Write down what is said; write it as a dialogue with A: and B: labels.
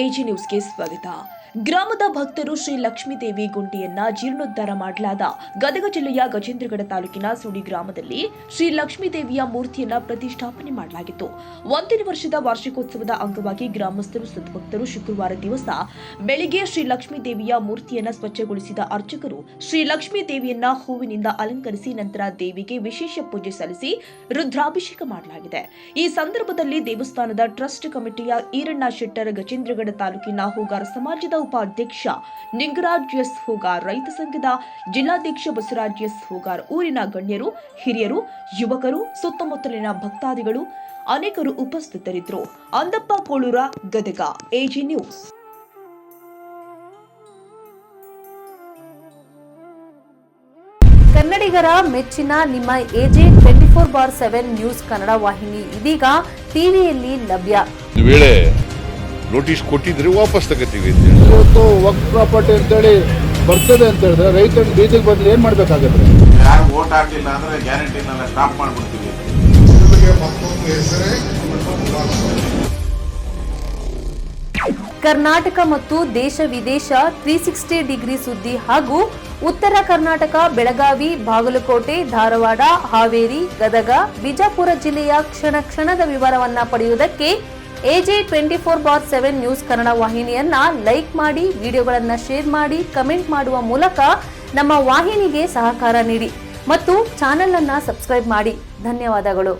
A: AG ನ್ಯೂಸ್ಗೆ ಸ್ವಾಗತ. ಗ್ರಾಮದ ಭಕ್ತರು ಶ್ರೀ ಲಕ್ಷ್ಮೀದೇವಿ ಗುಂಡಿಯನ್ನ ಜೀರ್ಣೋದ್ಧಾರ ಮಾಡಲಾದ ಗದಗ ಜಿಲ್ಲೆಯ ಗಜೇಂದ್ರಗಡ ತಾಲೂಕಿನ ಸುಡಿ ಗ್ರಾಮದಲ್ಲಿ ಶ್ರೀ ಲಕ್ಷ್ಮೀದೇವಿಯ ಮೂರ್ತಿಯನ್ನ ಪ್ರತಿಷ್ಠಾಪನೆ ಮಾಡಲಾಗಿತ್ತು. 1ನೇ ವರ್ಷದ ವಾರ್ಷಿಕೋತ್ಸವದ ಅಂಗವಾಗಿ ಗ್ರಾಮಸ್ಥರು ಸದ್ಭಕ್ತರು ಶುಕ್ರವಾರ ದಿವಸ ಬೆಳಿಗ್ಗೆ ಶ್ರೀ ಲಕ್ಷ್ಮೀದೇವಿಯ ಮೂರ್ತಿಯನ್ನ ಸ್ವಚ್ಛಗೊಳಿಸಿದ ಅರ್ಚಕರು ಶ್ರೀ ಲಕ್ಷ್ಮೀದೇವಿಯನ್ನ ಹೂವಿನಿಂದ ಅಲಂಕರಿಸಿ ನಂತರ ದೇವಿಗೆ ವಿಶೇಷ ಪೂಜೆ ಸಲ್ಲಿಸಿ ರುದ್ರಾಭಿಷೇಕ ಮಾಡಲಾಗಿದೆ. ಈ ಸಂದರ್ಭದಲ್ಲಿ ದೇವಸ್ಥಾನದ ಟ್ರಸ್ಟ್ ಕಮಿಟಿಯ ಈರಣ್ಣ ಶೆಟ್ಟರ್, ಗಜೇಂದ್ರಗಡ ತಾಲೂಕಿನ ಹೂಗಾರ ಸಮಾಜದ ಉಪಾಧ್ಯಕ್ಷ ನಿಂಗರಾಜ್ ಎಸ್ ಹೂಗಾರ್, ರೈತ ಸಂಘದ ಜಿಲ್ಲಾಧ್ಯಕ್ಷ ಬಸವರಾಜ್ ಎಸ್ ಹೂಗಾರ್, ಊರಿನ ಗಣ್ಯರು, ಹಿರಿಯರು, ಯುವಕರು, ಸುತ್ತಮುತ್ತಲಿನ ಭಕ್ತಾದಿಗಳು ಅನೇಕರು ಉಪಸ್ಥಿತರಿದ್ದರು. Andappa Kolur, Gadag, AG news.
B: ಕನ್ನಡಿಗರ ಮೆಚ್ಚಿನ ನಿಮ್ಮ ಎಜೆ 24/7 ನ್ಯೂಸ್ ಕನ್ನಡ ವಾಹಿನಿ ಇದೀಗ ಟಿವಿಯಲ್ಲಿ ಲಭ್ಯ.
C: ವೇಳೆ ನೋಟಿಸ್ ಕೊಟ್ಟಿದ್ರೆ ವಾಪಸ್ ತಗೋತೀವಿ.
D: ಇವತ್ತು ವಕ್ಫ್ ಪ್ರಾಪರ್ಟಿ ಅಂತೇಳಿ ಬರ್ತದೆ ಅಂತ ಹೇಳಿದ್ರೆ ರೈತರ ಬೀದಿಗೆ ಬದಲು ಏನ್ ಮಾಡ್ಬೇಕಾಗತ್ತೆ?
E: ಯಾರು ವೋಟ್ ಹಾಕಲಿಲ್ಲ ಅಂದ್ರೆ ಗ್ಯಾರಂಟಿನೆಲ್ಲ ಸ್ಟಾಪ್ ಮಾಡ್ಬಿಡ್ತೀವಿ.
B: ಕರ್ನಾಟಕ ಮತ್ತು ದೇಶ ವಿದೇಶ 360 ಡಿಗ್ರಿ ಸುದ್ದಿ ಹಾಗೂ ಉತ್ತರ ಕರ್ನಾಟಕ, ಬೆಳಗಾವಿ, ಬಾಗಲಕೋಟೆ, ಧಾರವಾಡ, ಹಾವೇರಿ, ಗದಗ, ಬಿಜಾಪುರ ಜಿಲ್ಲೆಯ ಕ್ಷಣ ಕ್ಷಣದ ವಿವರವನ್ನ ಪಡೆಯುವುದಕ್ಕೆ ಎಜೆ 24/7 ನ್ಯೂಸ್ ಕನ್ನಡ ವಾಹಿನಿಯನ್ನ ಲೈಕ್ ಮಾಡಿ, ವಿಡಿಯೋಗಳನ್ನ ಶೇರ್ ಮಾಡಿ, ಕಮೆಂಟ್ ಮಾಡುವ ಮೂಲಕ ನಮ್ಮ ವಾಹಿನಿಗೆ ಸಹಕಾರ ನೀಡಿ ಮತ್ತು ಚಾನೆಲ್ ಅನ್ನ ಸಬ್ಸ್ಕ್ರೈಬ್ ಮಾಡಿ. ಧನ್ಯವಾದಗಳು.